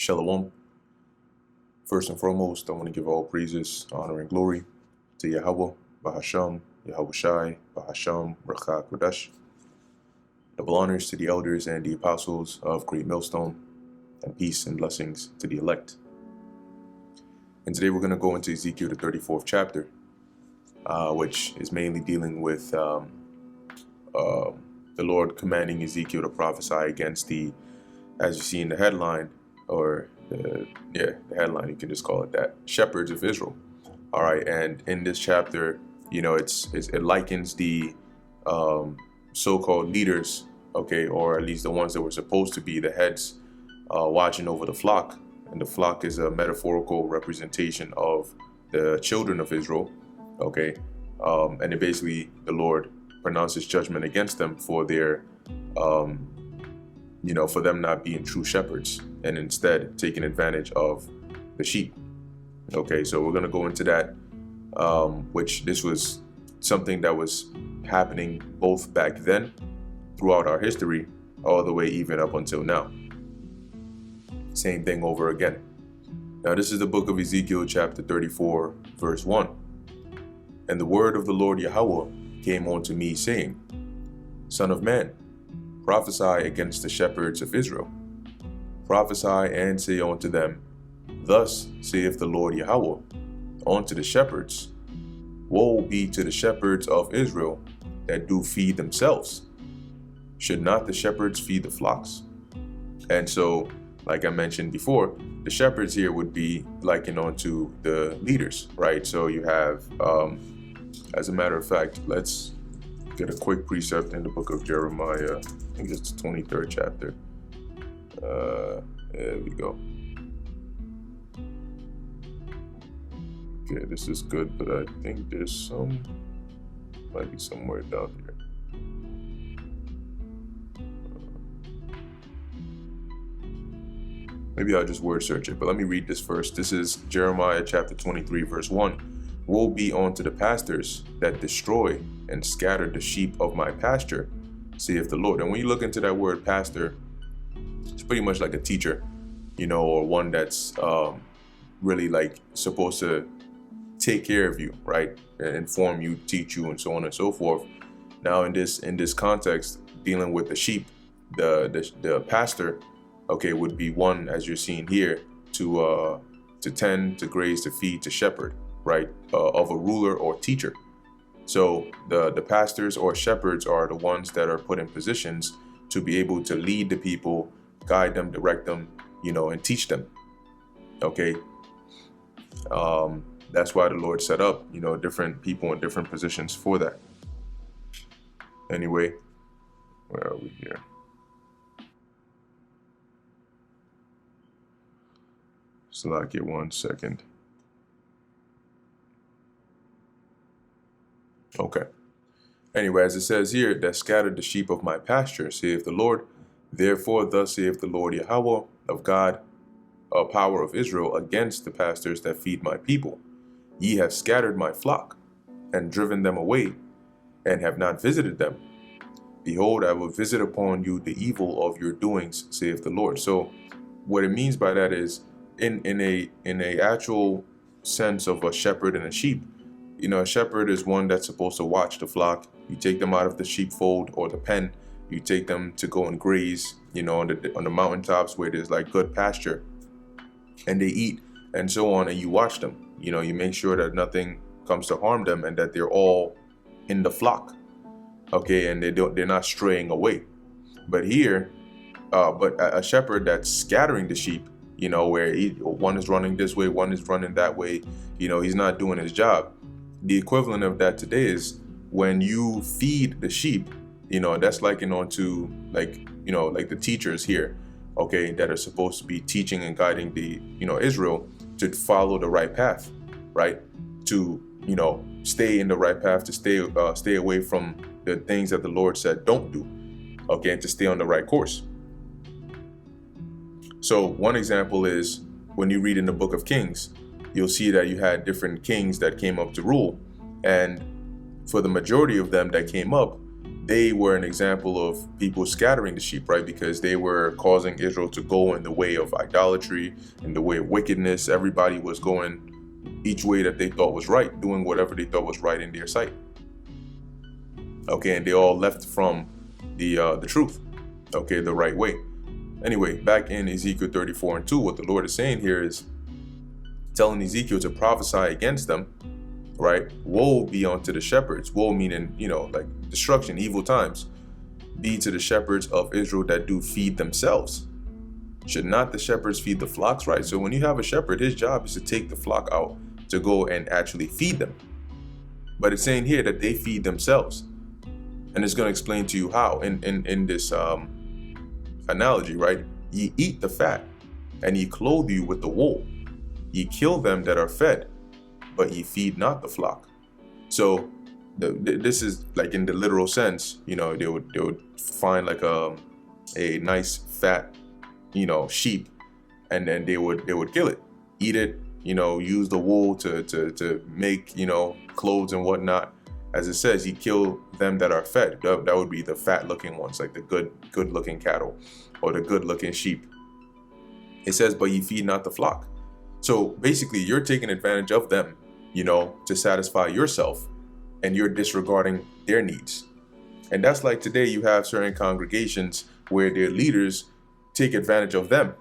Shalom. First and foremost, I want to give all praises, honor, and glory to Yahweh, Bahasham, Yahweh Shai, Bahasham, Rakha Kodesh. Double honors to the elders and the apostles of Great Millstone, and peace and blessings to the elect. And today we're going to go into Ezekiel, the 34th chapter, which is mainly dealing with the Lord commanding Ezekiel to prophesy against the, as you see in the headline, or the headline, you can just call it that, shepherds of Israel. All right, and in this chapter, it likens the so-called leaders, okay, or at least the ones that were supposed to be the heads watching over the flock. And the flock is a metaphorical representation of the children of Israel, okay, and it basically, the Lord pronounces judgment against them for their for them not being true shepherds and instead taking advantage of the sheep. Okay, so we're going to go into that, which this was something that was happening both back then throughout our history, all the way even up until now. Same thing over again. Now, this is the book of Ezekiel chapter 34, verse 1. And the word of the Lord Yahweh came unto me, saying, Son of man, prophesy against the shepherds of Israel. Prophesy and say unto them, Thus saith the Lord Yahweh unto the shepherds, Woe be to the shepherds of Israel that do feed themselves. Should not the shepherds feed the flocks? And so, like I mentioned before, the shepherds here would be likened onto the leaders, right? So you have, as a matter of fact, let's get a quick precept in the book of Jeremiah. I think it's the 23rd chapter. There we go. Okay, this is good, but I think there's might be somewhere down here. Maybe I'll just word search it, but let me read this first. This is Jeremiah chapter 23, verse 1. Woe be unto the pastors that destroy and scatter the sheep of my pasture, saith the Lord. And when you look into that word pastor, it's pretty much like a teacher, or one that's really like supposed to take care of you, right? And inform you, teach you, and so on and so forth. Now, in this context, dealing with the sheep, the pastor, okay, would be one, as you're seeing here, to tend, to graze, to feed, to shepherd, right? Of a ruler or teacher. So the pastors or shepherds are the ones that are put in positions to be able to lead the people, guide them, direct them, and teach them. Okay. That's why the Lord set up, different people in different positions for that. Anyway, where are we here? Slack it 1 second. Okay. Anyway, as it says here, that scattered the sheep of my pasture, saith the Lord. Therefore, thus saith the Lord Yahweh of God, a power of Israel, against the pastors that feed my people. Ye have scattered my flock, and driven them away, and have not visited them. Behold, I will visit upon you the evil of your doings, saith the Lord. So, what it means by that is, in a actual sense of a shepherd and a sheep, a shepherd is one that's supposed to watch the flock. You take them out of the sheepfold or the pen. You take them to go and graze, on the mountaintops where there's like good pasture, and they eat and so on. And you watch them. You make sure that nothing comes to harm them and that they're all in the flock, okay, and they're not straying away. But here, but a shepherd that's scattering the sheep, where one is running this way, one is running that way, he's not doing his job. The equivalent of that today is when you feed the sheep, that's likened onto like the teachers here, okay, that are supposed to be teaching and guiding the, Israel to follow the right path, right? To, stay in the right path, to stay away from the things that the Lord said don't do, okay, and to stay on the right course. So one example is when you read in the book of Kings, you'll see that you had different kings that came up to rule. And for the majority of them that came up, they were an example of people scattering the sheep, right? Because they were causing Israel to go in the way of idolatry, in the way of wickedness. Everybody was going each way that they thought was right, doing whatever they thought was right in their sight. Okay, and they all left from the truth, okay, the right way. Anyway, back in Ezekiel 34:2, what the Lord is saying here is telling Ezekiel to prophesy against them, right? Woe be unto the shepherds. Woe meaning, like destruction, evil times. Be to the shepherds of Israel that do feed themselves. Should not the shepherds feed the flocks, right? So when you have a shepherd, his job is to take the flock out to go and actually feed them. But it's saying here that they feed themselves. And it's going to explain to you how in this analogy, right? Ye eat the fat, and ye clothe you with the wool. Ye kill them that are fed, but ye feed not the flock. So this is like in the literal sense, they would find like a nice fat, sheep, and then they would kill it, eat it, use the wool to make, clothes and whatnot. As it says, ye kill them that are fed. That would be the fat looking ones, like the good looking cattle or the good looking sheep. It says, but ye feed not the flock. So basically you're taking advantage of them, to satisfy yourself, and you're disregarding their needs. And that's like today you have certain congregations where their leaders take advantage of them.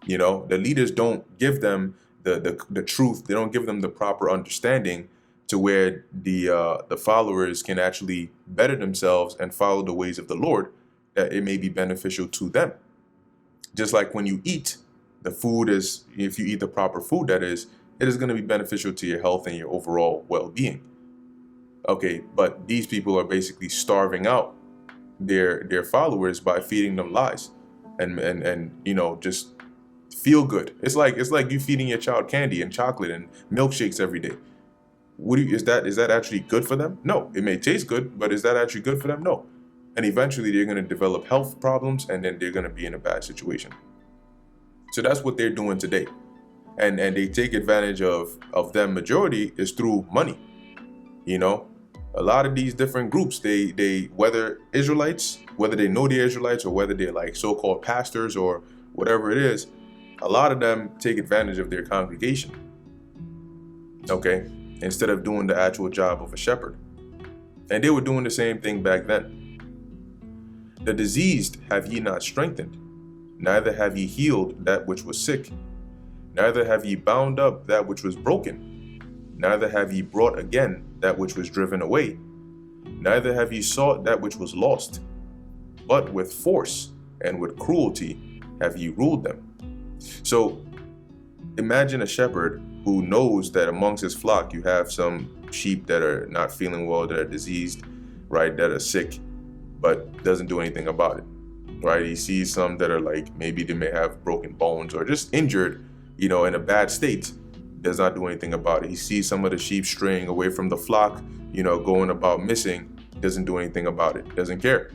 The leaders don't give them the truth. They don't give them the proper understanding to where the followers can actually better themselves and follow the ways of the Lord, that it may be beneficial to them. Just like when you eat, the food is, if you eat the proper food, that is, it is going to be beneficial to your health and your overall well-being. Okay, but these people are basically starving out their followers by feeding them lies and just feel good. It's like you feeding your child candy and chocolate and milkshakes every day. Is that actually good for them? No. It may taste good, but is that actually good for them? No. And eventually they're going to develop health problems, and then they're going to be in a bad situation. So that's what they're doing today. And they take advantage of them. Majority is through money. A lot of these different groups, they whether Israelites, whether they know they're Israelites or whether they're like so-called pastors or whatever it is, a lot of them take advantage of their congregation. Okay? Instead of doing the actual job of a shepherd. And they were doing the same thing back then. The diseased have ye not strengthened, neither have ye healed that which was sick, neither have ye bound up that which was broken, neither have ye brought again that which was driven away, neither have ye sought that which was lost, but with force and with cruelty have ye ruled them. So imagine a shepherd who knows that amongst his flock you have some sheep that are not feeling well, that are diseased, right, that are sick, but doesn't do anything about it, right? He sees some that are like, maybe they may have broken bones or just injured, in a bad state, does not do anything about it. He sees some of the sheep straying away from the flock, going about missing, doesn't do anything about it, doesn't care.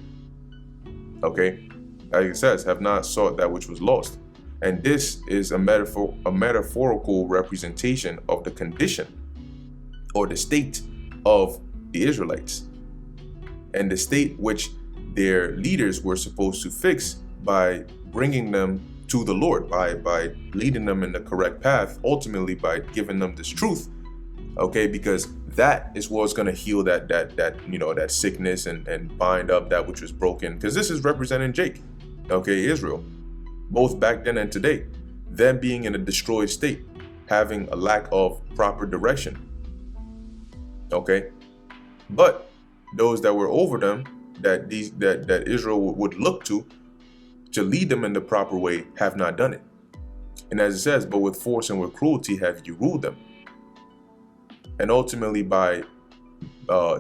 Okay, like it says, have not sought that which was lost. And this is a metaphorical representation of the condition or the state of the Israelites, and the state which their leaders were supposed to fix by bringing them to the Lord, by leading them in the correct path, ultimately by giving them this truth. Okay, because that is what's going to heal that sickness and bind up that which was broken. Because this is representing Jake, okay, Israel. Both back then and today, them being in a destroyed state, having a lack of proper direction. Okay, but those that were over them, that Israel would look to lead them in the proper way, have not done it. And as it says, but with force and with cruelty have you ruled them. And ultimately by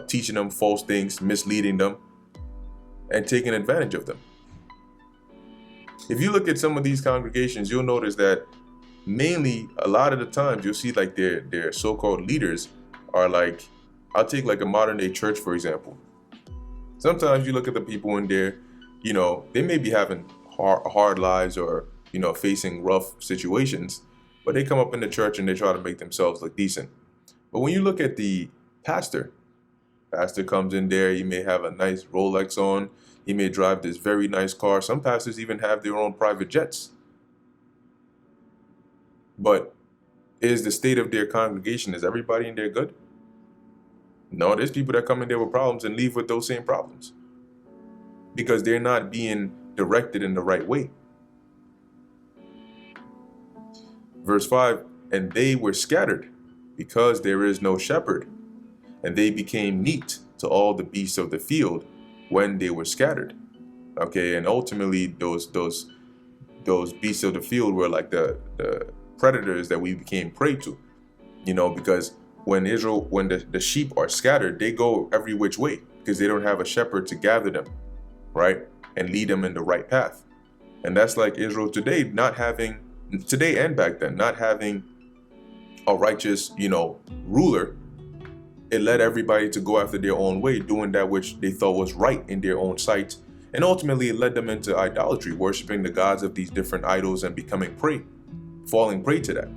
teaching them false things, misleading them, and taking advantage of them. If you look at some of these congregations, you'll notice that mainly a lot of the times you'll see like their so-called leaders are like, I'll take like a modern day church, for example. Sometimes you look at the people in there, they may be having hard lives or, facing rough situations, but they come up in the church and they try to make themselves look decent. But when you look at the pastor, Pastor comes in there, he may have a nice Rolex on, he may drive this very nice car. Some pastors even have their own private jets. But is the state of their congregation, is everybody in there good? No, there's people that come in there with problems and leave with those same problems because they're not being directed in the right way. Verse 5, and they were scattered because there is no shepherd, and they became meat to all the beasts of the field when they were scattered. Okay, and ultimately those beasts of the field were like the predators that we became prey to, because when the sheep are scattered, they go every which way because they don't have a shepherd to gather them, right, and lead them in the right path. And that's like Israel today, today and back then, not having a righteous, ruler. It led everybody to go after their own way, doing that which they thought was right in their own sight. And ultimately it led them into idolatry, worshiping the gods of these different idols and falling prey to that.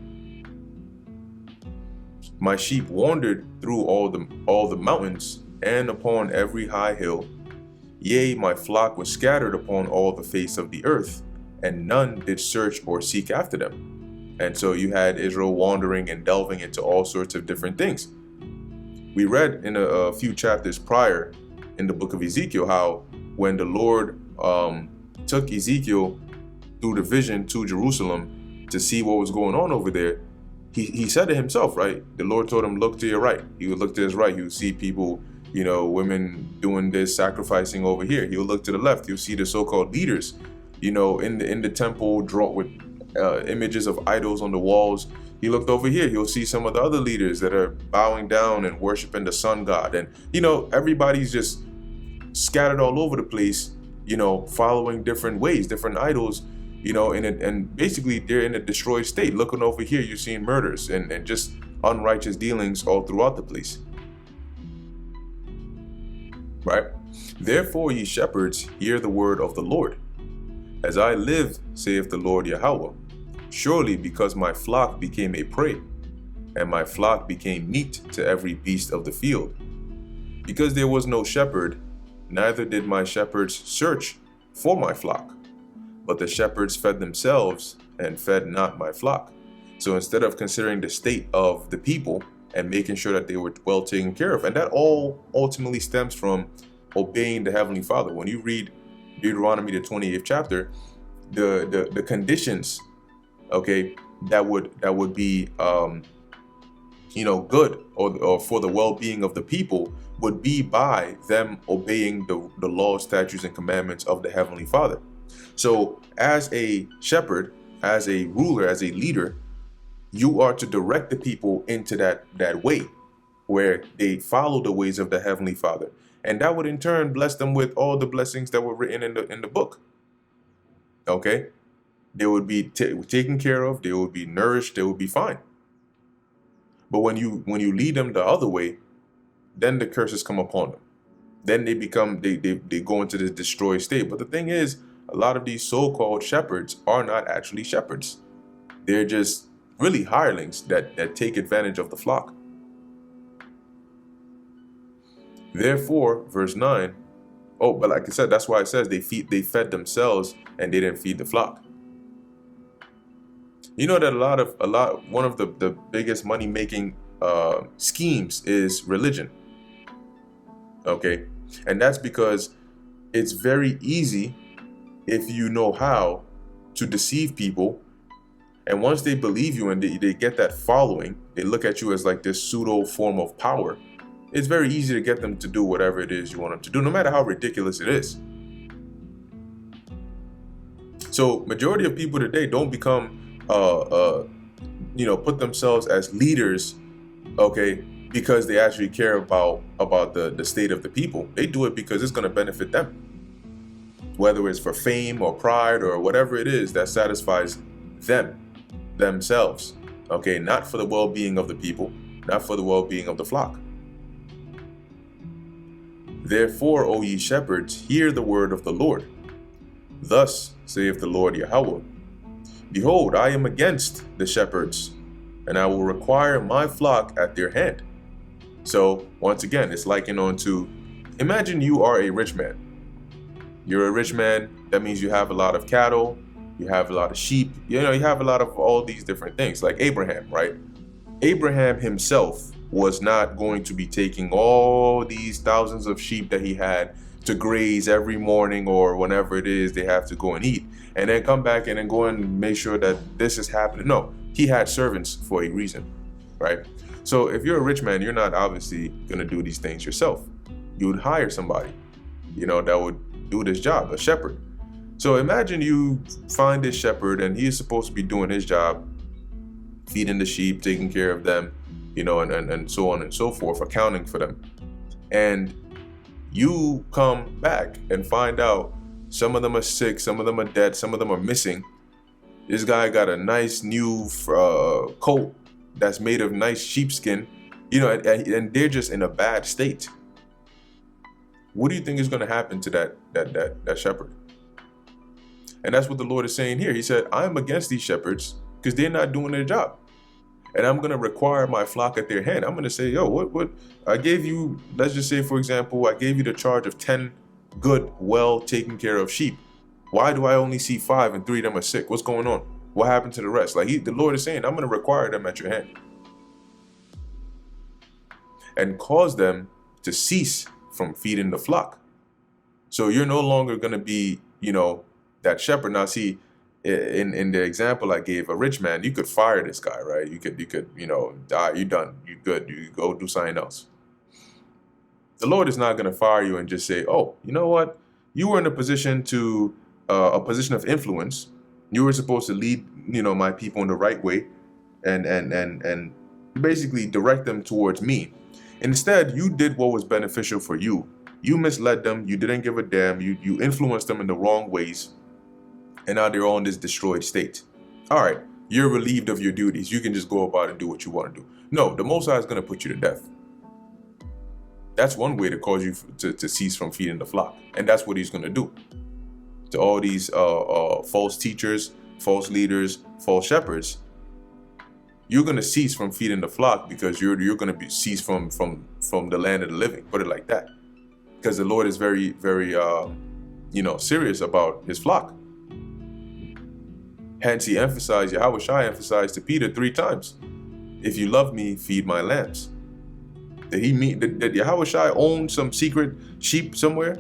My sheep wandered through all the mountains and upon every high hill. Yea, my flock was scattered upon all the face of the earth, and none did search or seek after them. And so you had Israel wandering and delving into all sorts of different things. We read in a few chapters prior in the book of Ezekiel how when the Lord took Ezekiel through the vision to Jerusalem to see what was going on over there, he said to himself, right? The Lord told him, look to your right. He would look to his right. He would see people, women doing this, sacrificing over here. He would look to the left. You'll see the so-called leaders, in the temple, drawn with images of idols on the walls. He looked over here. He'll see some of the other leaders that are bowing down and worshiping the sun god. And, everybody's just scattered all over the place, following different ways, different idols, and basically they're in a destroyed state. Looking over here, you're seeing murders and just unrighteous dealings all throughout the place. Right? Therefore, ye shepherds, hear the word of the Lord. As I live, saith the Lord Yahweh, surely because my flock became a prey, and my flock became meat to every beast of the field. Because there was no shepherd, neither did my shepherds search for my flock, but the shepherds fed themselves and fed not my flock. So instead of considering the state of the people and making sure that they were well taken care of, and that all ultimately stems from obeying the Heavenly Father. When you read Deuteronomy, the 28th chapter, the conditions, okay, that would be good or for the well-being of the people would be by them obeying the laws, statutes, and commandments of the Heavenly Father. So as a shepherd, as a ruler, as a leader, you are to direct the people into that way where they follow the ways of the Heavenly Father. And that would in turn bless them with all the blessings that were written in the book. Okay? They would be taken care of, they would be nourished, they would be fine. But when you lead them the other way, then the curses come upon them. Then they go into this destroyed state. But the thing is, a lot of these so-called shepherds are not actually shepherds. They're just really hirelings that take advantage of the flock. Therefore, verse 9, but like I said, that's why it says they fed themselves and they didn't feed the flock. You know that one of the biggest money-making schemes is religion. Okay? And that's because it's very easy, if you know how, to deceive people. And once they believe you and they get that following, they look at you as like this pseudo form of power. It's very easy to get them to do whatever it is you want them to do, no matter how ridiculous it is. So majority of people today don't become, put themselves as leaders, okay, because they actually care about the state of the people. They do it because it's going to benefit them. Whether it's for fame or pride or whatever it is that satisfies themselves, okay, not for the well-being of the people, not for the well-being of the flock. Therefore, O ye shepherds, hear the word of the Lord. Thus saith the Lord Yahweh, behold, I am against the shepherds, and I will require my flock at their hand. So once again, it's likened on to, imagine you are a rich man. You're a rich man. That means you have a lot of cattle, you have a lot of sheep, you have a lot of all these different things, like Abraham, right? Abraham himself was not going to be taking all these thousands of sheep that he had to graze every morning or whenever it is they have to go and eat, and then come back and then go and make sure that this is happening. No, he had servants for a reason, right? So if you're a rich man, you're not obviously going to do these things yourself. You would hire somebody, that would do this job, a shepherd. So imagine you find this shepherd and he is supposed to be doing his job, feeding the sheep, taking care of them, and so on and so forth, accounting for them. And you come back and find out some of them are sick, some of them are dead, some of them are missing. This guy got a nice new coat that's made of nice sheepskin, and they're just in a bad state. What do you think is going to happen to that shepherd? And that's what the Lord is saying here. He said, I'm against these shepherds because they're not doing their job. And I'm going to require my flock at their hand. I'm going to say, yo, what I gave you, let's just say, for example, I gave you the charge of 10 good, well taken care of sheep. Why do I only see 5 and 3 of them are sick? What's going on? What happened to the rest? The Lord is saying, I'm going to require them at your hand and cause them to cease from feeding the flock. So you're no longer going to be, that shepherd. Now, see, in the example I gave, a rich man, you could fire this guy, right? You could, die. You're done. You're good. You go do something else. The Lord is not going to fire you and just say, oh, you know what? You were in a position of influence. You were supposed to lead, my people in the right way and basically direct them towards me. Instead, you did what was beneficial for you. You misled them. You didn't give a damn. You influenced them in the wrong ways. And now they're all in this destroyed state. All right, you're relieved of your duties. You can just go about and do what you want to do. No, the Most High is going to put you to death. That's one way to cause you to cease from feeding the flock. And that's what he's going to do to all these false teachers, false leaders, false shepherds. You're going to cease from feeding the flock because you're going to be cease from the land of the living. Put it like that. Because the Lord is very, very, serious about his flock. Hence, he emphasized, Yahweh Shai emphasized to Peter 3 times, if you love me, feed my lambs. Did Yahweh Shai own some secret sheep somewhere?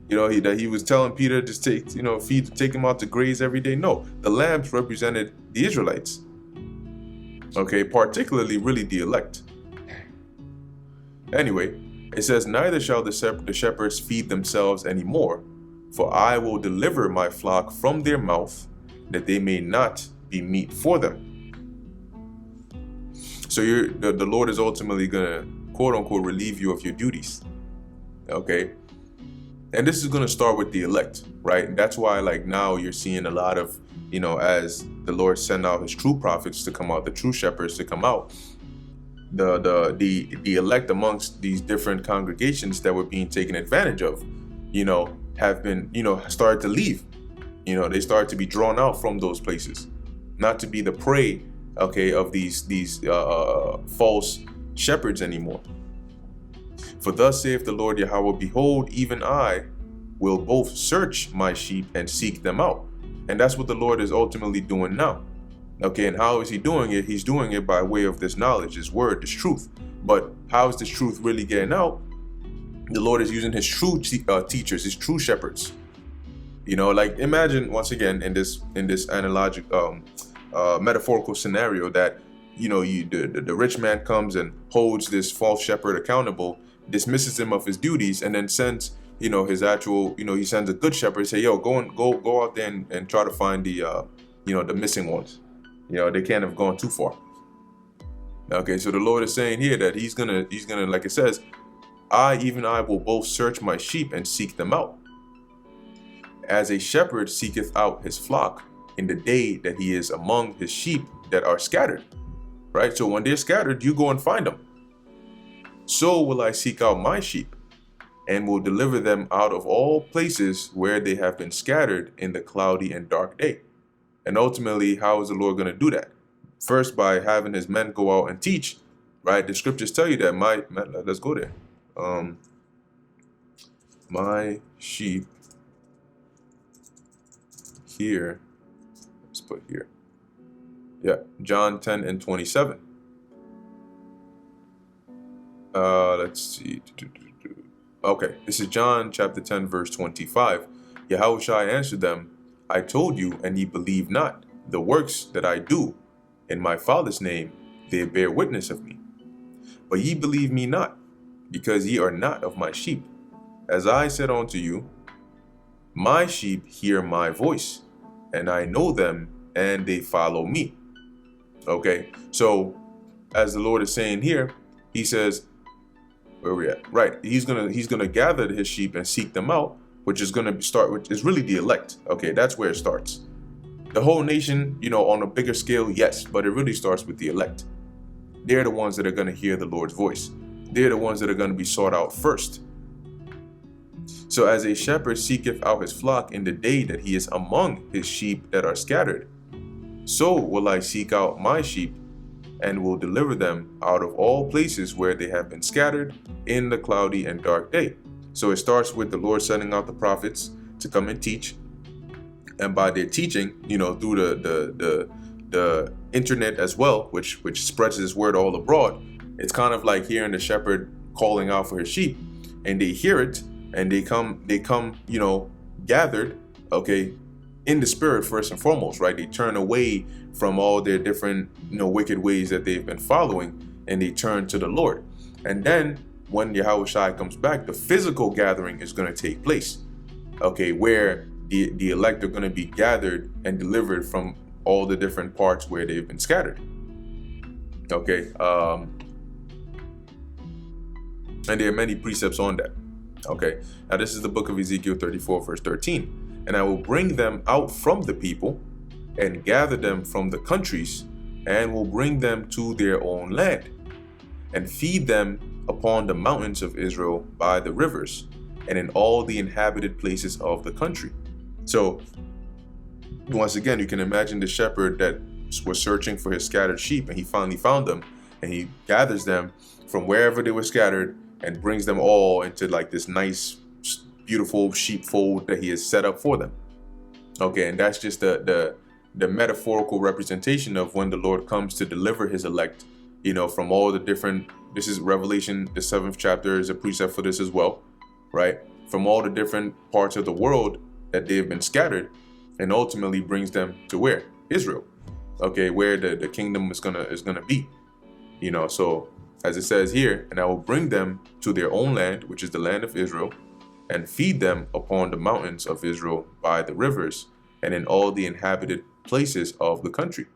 That he was telling Peter to take him out to graze every day? No, the lambs represented the Israelites. Okay, particularly really the elect. Anyway, it says, neither shall the shepherds feed themselves anymore, for I will deliver my flock from their mouth, that they may not be meat for them. So the Lord is ultimately going to, quote unquote, relieve you of your duties. Okay? And this is going to start with the elect, right? And that's why, now you're seeing a lot of, as the Lord sent out his true prophets to come out, the true shepherds to come out, the elect amongst these different congregations that were being taken advantage of, have been, started to leave. They start to be drawn out from those places, not to be the prey, of these false shepherds anymore. For thus saith the Lord Yahweh, behold, even I will both search my sheep and seek them out. And that's what the Lord is ultimately doing now. Okay, and how is he doing it? He's doing it by way of this knowledge, this word, this truth. But how is this truth really getting out? The Lord is using his true teachers, his true shepherds. Imagine once again in this analogical, metaphorical scenario that the rich man comes and holds this false shepherd accountable, dismisses him of his duties, and then sends his actual he sends a good shepherd, say, yo, go out there and try to find the the missing ones. They can't have gone too far. Okay, so the Lord is saying here that he's gonna like it says, I will both search my sheep and seek them out, as a shepherd seeketh out his flock in the day that he is among his sheep that are scattered. Right? So when they're scattered, you go and find them. So will I seek out my sheep, and will deliver them out of all places where they have been scattered in the cloudy and dark day. And ultimately, how is the Lord going to do that? First, by having his men go out and teach, right? The scriptures tell you that let's go there. My sheep hear, let's put here. Yeah, John 10 and 27. Let's see. Okay, this is John chapter 10, verse 25. Yahushua answered them, I told you, and ye believe not. The works that I do in my Father's name, they bear witness of me. But ye believe me not, because ye are not of my sheep. As I said unto you, my sheep hear my voice, and I know them, and they follow me. Okay, so as the Lord is saying here, he says, where we at? Right, he's gonna gather his sheep and seek them out, which is gonna start, which is really the elect. Okay, that's where it starts. The whole nation, on a bigger scale, yes, but it really starts with the elect. They're the ones that are gonna hear the Lord's voice. They're the ones that are gonna be sought out first. So as a shepherd seeketh out his flock in the day that he is among his sheep that are scattered, so will I seek out my sheep, and will deliver them out of all places where they have been scattered in the cloudy and dark day. So it starts with the Lord sending out the prophets to come and teach. And by their teaching, through the internet as well, which spreads his word all abroad, it's kind of like hearing the shepherd calling out for his sheep, and they hear it, and they come, gathered, okay, in the spirit first and foremost, right? They turn away from all their different, wicked ways that they've been following, and they turn to the Lord. And then when Yahushua comes back, the physical gathering is going to take place, okay, where the elect are going to be gathered and delivered from all the different parts where they've been scattered. Okay, and there are many precepts on that. Okay, now this is the book of Ezekiel 34, verse 13. And I will bring them out from the people and gather them from the countries, and will bring them to their own land, and feed them upon the mountains of Israel by the rivers, and in all the inhabited places of the country. So once again, you can imagine the shepherd that was searching for his scattered sheep, and he finally found them, and he gathers them from wherever they were scattered and brings them all into like this nice, beautiful sheepfold that he has set up for them. Okay, and that's just the metaphorical representation of when the Lord comes to deliver his elect, from all the different, this is Revelation, the 7th chapter is a precept for this as well, right? From all the different parts of the world that they've been scattered, and ultimately brings them to where? Israel. Okay, where the kingdom is gonna be. So as it says here, and I will bring them to their own land, which is the land of Israel, and feed them upon the mountains of Israel by the rivers, and in all the inhabited places of the country.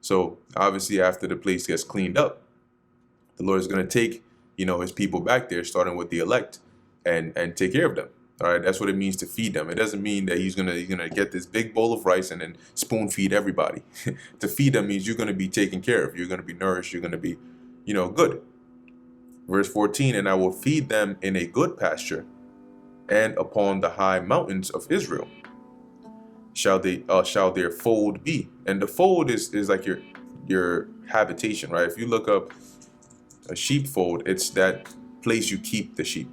So obviously after the place gets cleaned up, the Lord is going to take, his people back there, starting with the elect, and take care of them. All right, that's what it means to feed them. It doesn't mean that he's gonna get this big bowl of rice and then spoon feed everybody. To feed them means you're going to be taken care of. You're going to be nourished. You're going to be, good. Verse 14, and I will feed them in a good pasture, and upon the high mountains of Israel shall their fold be. And the fold is like your habitation, right? If you look up a sheepfold, it's that place you keep the sheep.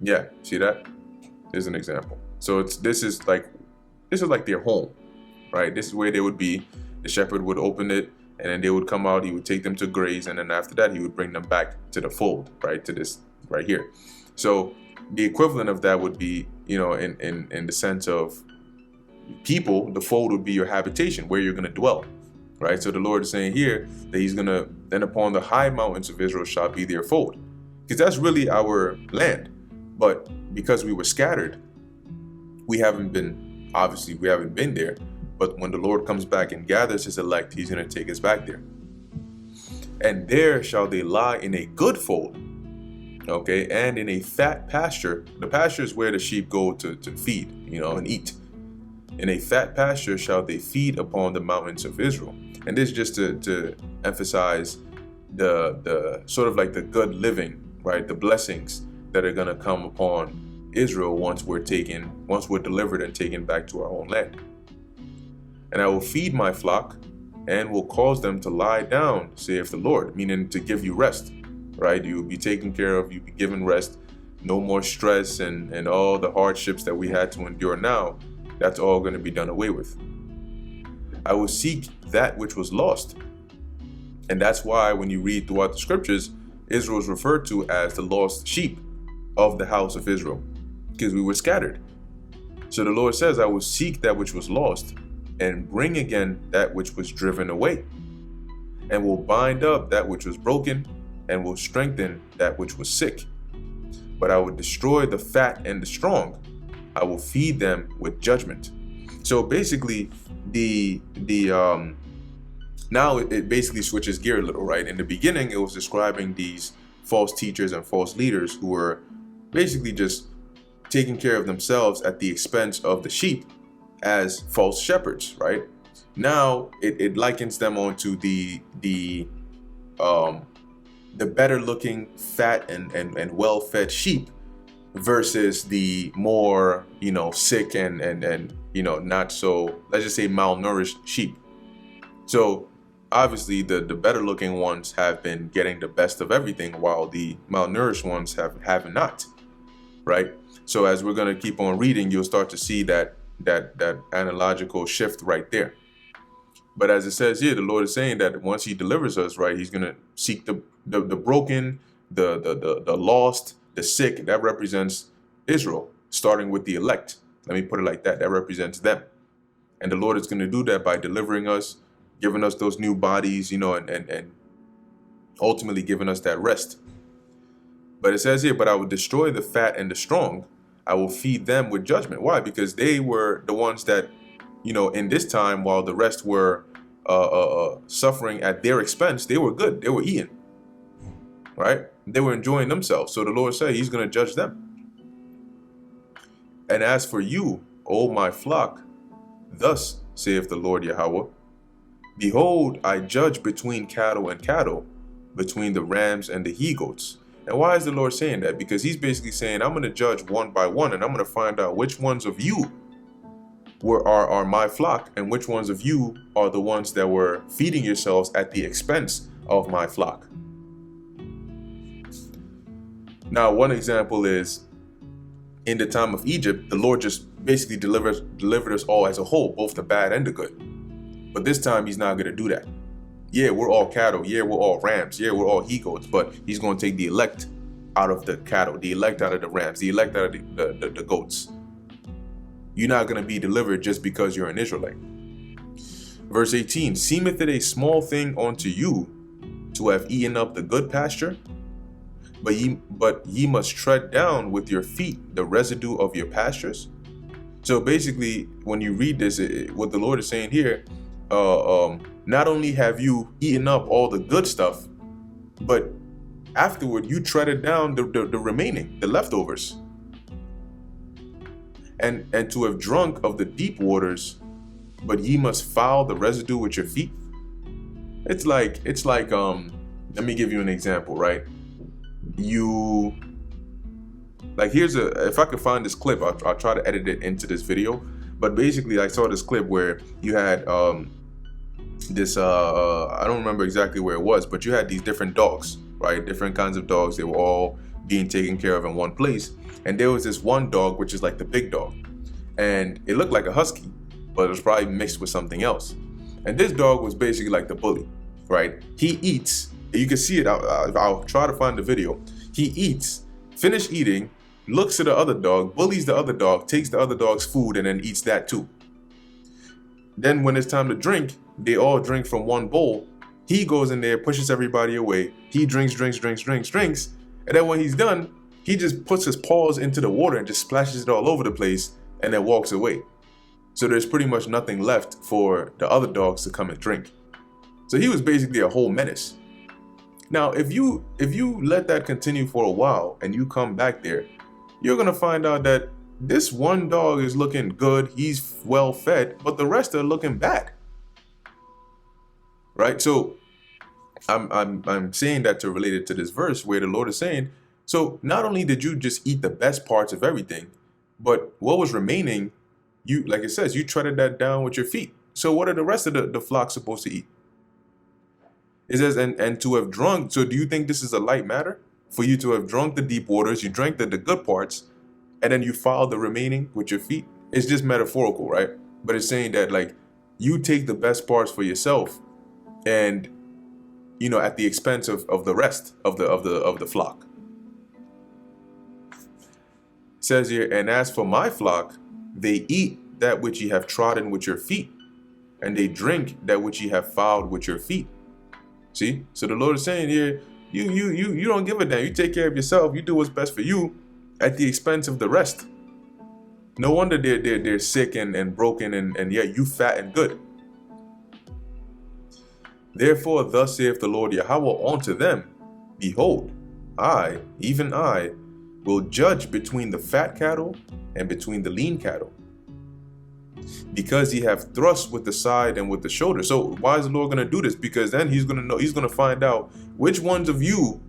Yeah, see that? There's an example. So this is like their home, right? This is where they would be. The shepherd would open it, and then they would come out. He would take them to graze, and then after that, he would bring them back to the fold, right? To this right here. So the equivalent of that would be, in the sense of people, the fold would be your habitation, where you're going to dwell, right? So the Lord is saying here that he's going to, then upon the high mountains of Israel shall be their fold, because that's really our land. But because we were scattered, we haven't been there. But when the Lord comes back and gathers his elect, he's going to take us back there. And there shall they lie in a good fold, okay, and in a fat pasture. The pasture is where the sheep go to feed, and eat. In a fat pasture shall they feed upon the mountains of Israel. And this is just to emphasize the sort of like the good living, right? The blessings that are going to come upon Israel once we're delivered and taken back to our own land. And I will feed my flock and will cause them to lie down, saith the Lord, meaning to give you rest, right? You'll be taken care of, you'll be given rest, no more stress and all the hardships that we had to endure now. That's all going to be done away with. I will seek that which was lost. And that's why when you read throughout the scriptures, Israel is referred to as the lost sheep of the house of Israel, because we were scattered. So the Lord says, I will seek that which was lost and bring again that which was driven away, and will bind up that which was broken, and will strengthen that which was sick. But I will destroy the fat and the strong. I will feed them with judgment. So basically, now it basically switches gear a little, right? In the beginning, it was describing these false teachers and false leaders who were basically just taking care of themselves at the expense of the sheep as false shepherds, right? Now it likens them onto the better looking, fat and well-fed sheep versus the more, sick and not so, let's just say, malnourished sheep. So obviously the better looking ones have been getting the best of everything, while the malnourished ones have not, right? So as we're going to keep on reading, you'll start to see that analogical shift right there. But as it says here, the Lord is saying that once he delivers us, right, he's going to seek the broken, the lost, the sick. That represents Israel, starting with the elect. Let me put it like that. That represents them. And the Lord is going to do that by delivering us, giving us those new bodies, and ultimately giving us that rest. But it says here, but I will destroy the fat and the strong. I will feed them with judgment. Why? Because they were the ones that, in this time, while the rest were suffering at their expense, they were good. They were eating, right? They were enjoying themselves. So the Lord said he's going to judge them. And as for you, O my flock, thus saith the Lord Yahweh, behold, I judge between cattle and cattle, between the rams and the he-goats. And why is the Lord saying that? Because he's basically saying, I'm going to judge one by one, and I'm going to find out which ones of you are my flock, and which ones of you are the ones that were feeding yourselves at the expense of my flock. Now, one example is in the time of Egypt, the Lord just basically delivered us all as a whole, both the bad and the good. But this time he's not going to do that. Yeah, we're all cattle. Yeah, we're all rams. Yeah, we're all he-goats. But he's going to take the elect out of the cattle, the elect out of the rams, the elect out of the goats. You're not going to be delivered just because you're an Israelite. Verse 18, seemeth it a small thing unto you to have eaten up the good pasture? But ye must tread down with your feet the residue of your pastures. So basically, when you read this, what the Lord is saying here, not only have you eaten up all the good stuff, but afterward you treaded down the remaining, the leftovers. And to have drunk of the deep waters, but ye must foul the residue with your feet. It's like let me give you an example, right? If I could find this clip, I'll try to edit it into this video. But basically, I saw this clip where you had this I don't remember exactly where it was, but you had these different dogs, right? Different kinds of dogs. They were all being taken care of in one place. And there was this one dog, which is like the big dog. And it looked like a husky, but it was probably mixed with something else. And this dog was basically like the bully, right? He eats. You can see it. I'll try to find the video. He eats, finish eating, looks at the other dog, bullies the other dog, takes the other dog's food, and then eats that too. Then when it's time to drink, they all drink from one bowl. He goes in there, pushes everybody away. He drinks. And then when he's done, he just puts his paws into the water and just splashes it all over the place and then walks away. So there's pretty much nothing left for the other dogs to come and drink. So he was basically a whole menace. Now, if you let that continue for a while and you come back there, you're going to find out that this one dog is looking good, he's well fed, but the rest are looking bad. Right? So I'm saying that to relate it to this verse where the Lord is saying, so not only did you just eat the best parts of everything, but what was remaining, you, like it says, you treaded that down with your feet. So what are the rest of the flock supposed to eat? It says, and to have drunk. So do you think this is a light matter? For you to have drunk the deep waters, you drank the good parts, and then you fouled the remaining with your feet. It's just metaphorical, right? But it's saying that like you take the best parts for yourself, and at the expense of the rest of the flock. It says here, and as for my flock, they eat that which ye have trodden with your feet, and they drink that which ye have fouled with your feet. See? So the Lord is saying here, you don't give a damn. You take care of yourself. You do what's best for you at the expense of the rest. No wonder they're sick and broken, and yet you fat and good. Therefore, thus saith the Lord Yahweh unto them, behold, I, even I, will judge between the fat cattle and between the lean cattle, because ye have thrust with the side and with the shoulder. So why is the Lord going to do this? Because then he's going to find out which ones of you,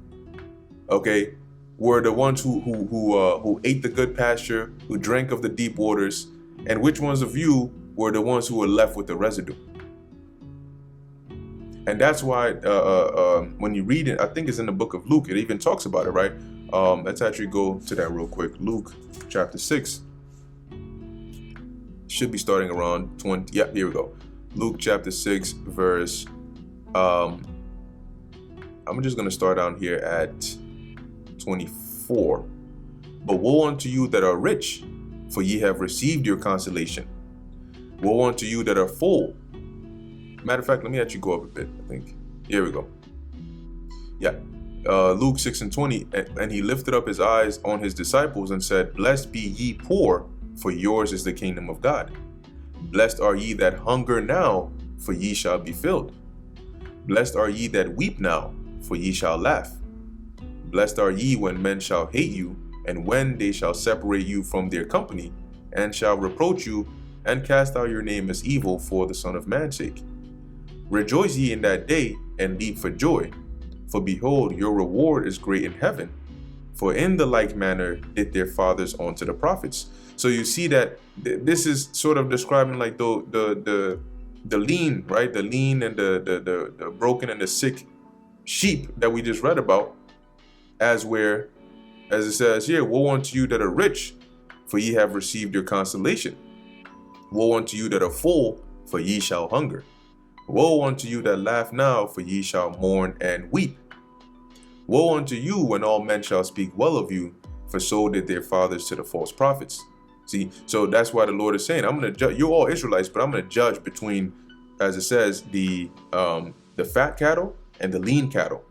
okay, were the ones who ate the good pasture, who drank of the deep waters, and which ones of you were the ones who were left with the residue. And that's why when you read it, I think it's in the book of Luke, it even talks about it, right? Let's actually go to that real quick. Luke chapter 6. Should be starting around 20. Yeah, here we go. Luke chapter 6, verse. I'm just going to start down here at 24. But woe unto you that are rich, for ye have received your consolation. Woe unto you that are full. Matter of fact, let me actually go up a bit, I think. Here we go. Yeah. Luke 6 and 20. And he lifted up his eyes on his disciples and said, Blessed be ye poor, for yours is the kingdom of God. Blessed are ye that hunger now, for ye shall be filled. Blessed are ye that weep now, for ye shall laugh. Blessed are ye when men shall hate you, and when they shall separate you from their company, and shall reproach you, and cast out your name as evil for the Son of Man's sake. Rejoice ye in that day, and leap for joy. For behold, your reward is great in heaven. For in the like manner did their fathers unto the prophets. So you see that this is sort of describing like the lean, right? The lean and the broken and the sick sheep that we just read about, as it says here, woe unto you that are rich, for ye have received your consolation. Woe unto you that are full, for ye shall hunger. Woe unto you that laugh now, for ye shall mourn and weep. Woe unto you when all men shall speak well of you, for so did their fathers to the false prophets. See, so that's why the Lord is saying, I'm going to judge, you're all Israelites, but I'm going to judge between, as it says, the fat cattle and the lean cattle.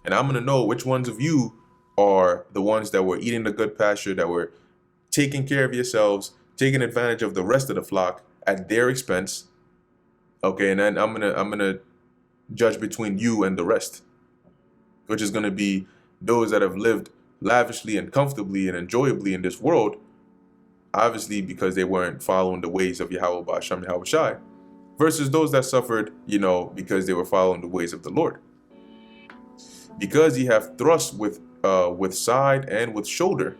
And I'm going to know which ones of you are the ones that were eating the good pasture, that were taking care of yourselves, taking advantage of the rest of the flock at their expense. Okay, and then I'm gonna judge between you and the rest, which is gonna be those that have lived lavishly and comfortably and enjoyably in this world, obviously because they weren't following the ways of Yahweh Ba'ashem Yahweh Shai, versus those that suffered, because they were following the ways of the Lord. Because ye have thrust with side and with shoulder,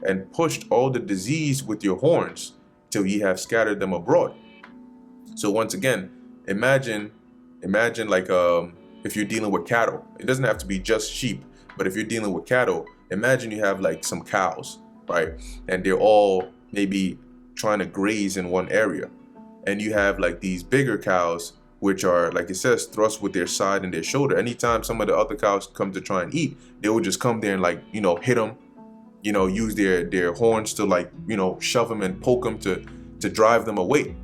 and pushed all the disease with your horns, till ye have scattered them abroad. So once again, imagine like if you're dealing with cattle. It doesn't have to be just sheep, but if you're dealing with cattle, imagine you have like some cows, right? And they're all maybe trying to graze in one area. And you have like these bigger cows, which are, like it says, thrust with their side and their shoulder. Anytime some of the other cows come to try and eat, they will just come there and like, hit them, use their horns to like, shove them and poke them to drive them away.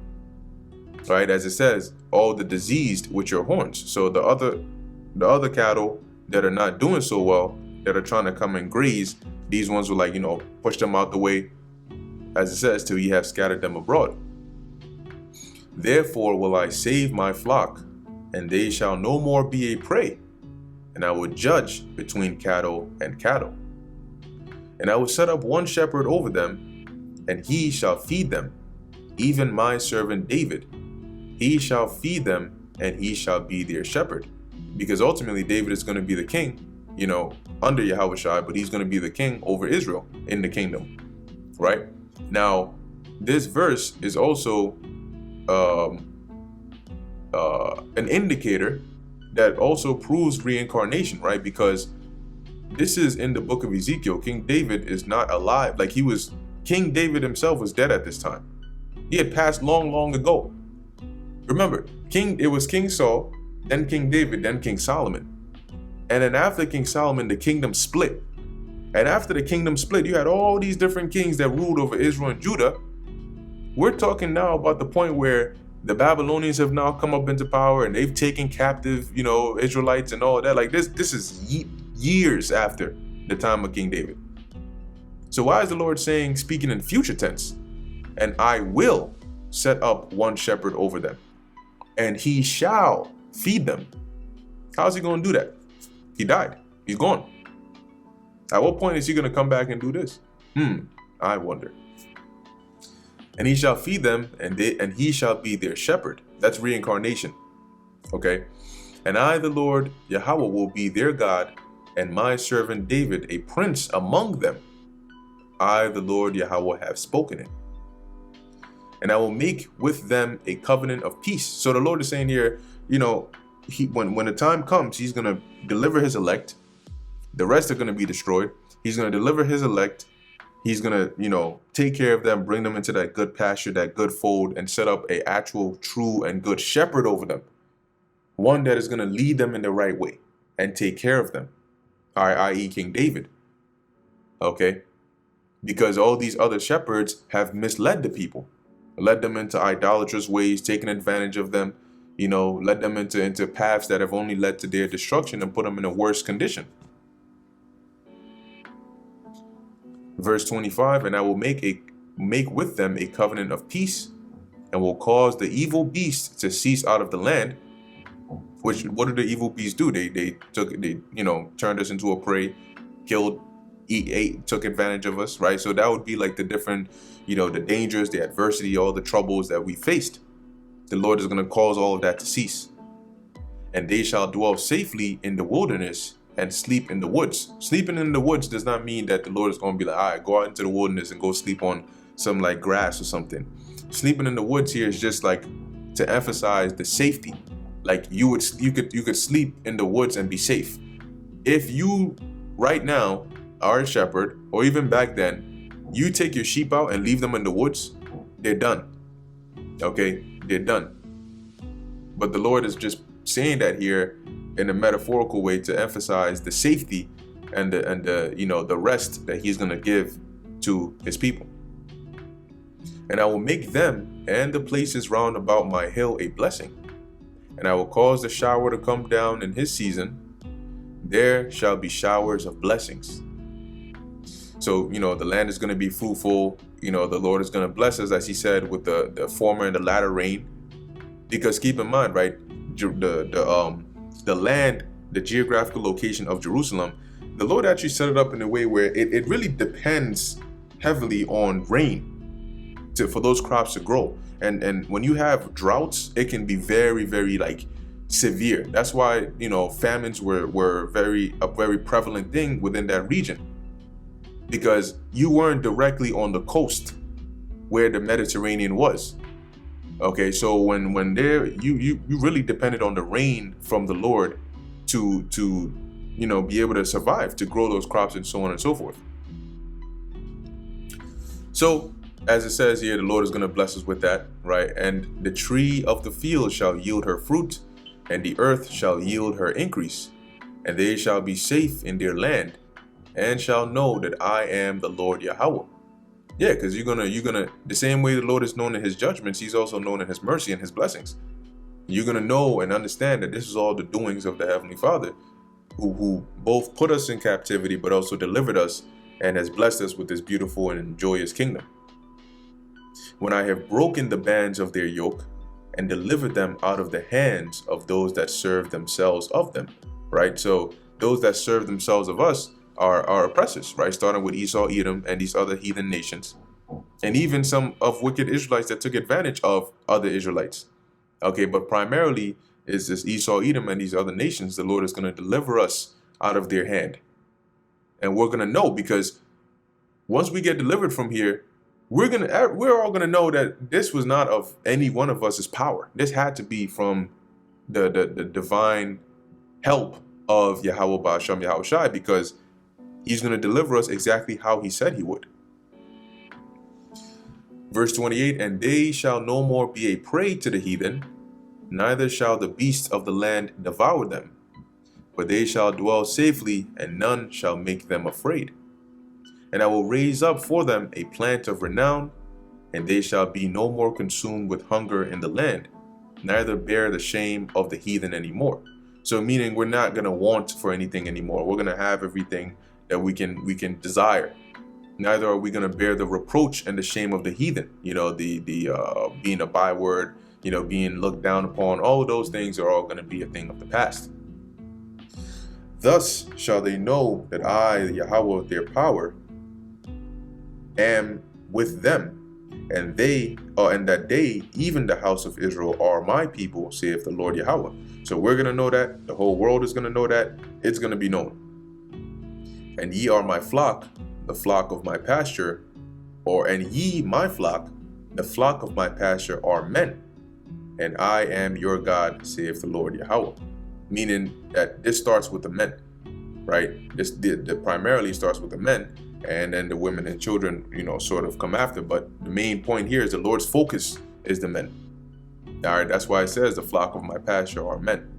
Right, as it says, all the diseased with your horns. So the other cattle that are not doing so well, that are trying to come and graze, these ones will like, push them out the way, as it says, till ye have scattered them abroad. Therefore will I save my flock, and they shall no more be a prey, and I will judge between cattle and cattle. And I will set up one shepherd over them, and he shall feed them, even my servant David. He shall feed them, and he shall be their shepherd. Because ultimately David is going to be the king, under Yahweh Shai, but he's going to be the king over Israel in the kingdom, right? Now, this verse is also an indicator that also proves reincarnation, right? Because this is in the book of Ezekiel. King David is not alive. Like King David himself was dead at this time. He had passed long, long ago. Remember, it was King Saul, then King David, then King Solomon. And then after King Solomon, the kingdom split. And after the kingdom split, you had all these different kings that ruled over Israel and Judah. We're talking now about the point where the Babylonians have now come up into power and they've taken captive, Israelites and all that. Like this is years after the time of King David. So why is the Lord speaking in future tense? And I will set up one shepherd over them, and he shall feed them. How's he going to do that? He died. He's gone. At what point is he going to come back and do this? I wonder. And he shall feed them, and he shall be their shepherd. That's reincarnation. Okay? And I, the Lord Yahweh, will be their God, and my servant David a prince among them. I, the Lord Yahweh, have spoken it. And I will make with them a covenant of peace. So the Lord is saying here, when the time comes, he's going to deliver his elect. The rest are going to be destroyed. He's going to deliver his elect. He's going to, take care of them, bring them into that good pasture, that good fold, and set up a actual, true, and good shepherd over them. One that is going to lead them in the right way and take care of them, i.e. King David. Okay? Because all these other shepherds have misled the people, led them into idolatrous ways, taken advantage of them, led them into paths that have only led to their destruction and put them in a worse condition. Verse 25, and I will make with them a covenant of peace, and will cause the evil beasts to cease out of the land. Which, what did the evil beasts do? They turned us into a prey, killed, ate, took advantage of us, right? So that would be like the different, the dangers, the adversity, all the troubles that we faced. The Lord is going to cause all of that to cease. And they shall dwell safely in the wilderness and sleep in the woods. Sleeping in the woods does not mean that the Lord is going to be like, all right, go out into the wilderness and go sleep on some like grass or something. Sleeping in the woods here is just like to emphasize the safety. Like you could sleep in the woods and be safe. If you right now are a shepherd, or even back then, you take your sheep out and leave them in the woods, they're done. Okay, they're done. But the Lord is just saying that here in a metaphorical way to emphasize the safety and the rest that he's going to give to his people. And I will make them and the places round about my hill a blessing, and I will cause the shower to come down in his season. There shall be showers of blessings. So, the land is going to be fruitful. The Lord is going to bless us, as he said, with the former and the latter rain. Because keep in mind, right, the land, the geographical location of Jerusalem, the Lord actually set it up in a way where it really depends heavily on rain for those crops to grow. And when you have droughts, it can be very, very severe. That's why, famines were a very prevalent thing within that region, because you weren't directly on the coast where the Mediterranean was. Okay, so when there you really depended on the rain from the Lord to be able to survive, to grow those crops and so on and so forth. So as it says here, the Lord is going to bless us with that, right? And the tree of the field shall yield her fruit, and the earth shall yield her increase, and they shall be safe in their land, and shall know that I am the Lord Yahweh. Yeah, because you're gonna the same way the Lord is known in his judgments, he's also known in his mercy and his blessings. You're gonna know and understand that this is all the doings of the Heavenly Father, who both put us in captivity but also delivered us and has blessed us with this beautiful and joyous kingdom. When I have broken the bands of their yoke and delivered them out of the hands of those that serve themselves of them, right? So those that serve themselves of us are oppressors, right? Starting with Esau, Edom, and these other heathen nations, and even some of wicked Israelites that took advantage of other Israelites. Okay, but primarily is this Esau, Edom, and these other nations. The Lord is going to deliver us out of their hand, and we're going to know, because once we get delivered from here, we're all going to know that this was not of any one of us's power. This had to be from the divine help of Yahweh Ba'asham Yahushai, because he's going to deliver us exactly how he said he would. Verse 28, and they shall no more be a prey to the heathen, neither shall the beasts of the land devour them, but they shall dwell safely, and none shall make them afraid. And I will raise up for them a plant of renown, and they shall be no more consumed with hunger in the land, neither bear the shame of the heathen anymore. So meaning we're not going to want for anything anymore. We're going to have everything that we can desire. Neither are we going to bear the reproach and the shame of the heathen. The being a byword, being looked down upon. All those things are all going to be a thing of the past. Thus shall they know that I, Yahweh, their power, am with them, and that they, even the house of Israel, are my people, saith the Lord Yahweh. So we're going to know that. The whole world is going to know that. It's going to be known. And ye are my flock, the flock of my pasture, and ye, my flock, the flock of my pasture, are men, and I am your God, saith the Lord Yahweh. Meaning that this starts with the men, right? This primarily starts with the men, and then the women and children, sort of come after. But the main point here is the Lord's focus is the men. All right, that's why it says the flock of my pasture are men.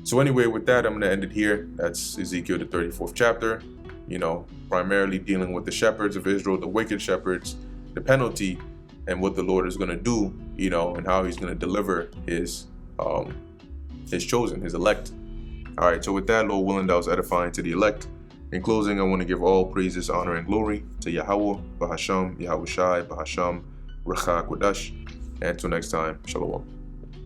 So anyway, with that, I'm going to end it here. That's Ezekiel, the 34th chapter, primarily dealing with the shepherds of Israel, the wicked shepherds, the penalty, and what the Lord is going to do, and how he's going to deliver his chosen, his elect. All right, so with that, Lord willing, that was edifying to the elect. In closing, I want to give all praises, honor, and glory to Yahweh, Bahasham, Yahushai, Bahasham, Recha Kodash. And until next time, Shalom.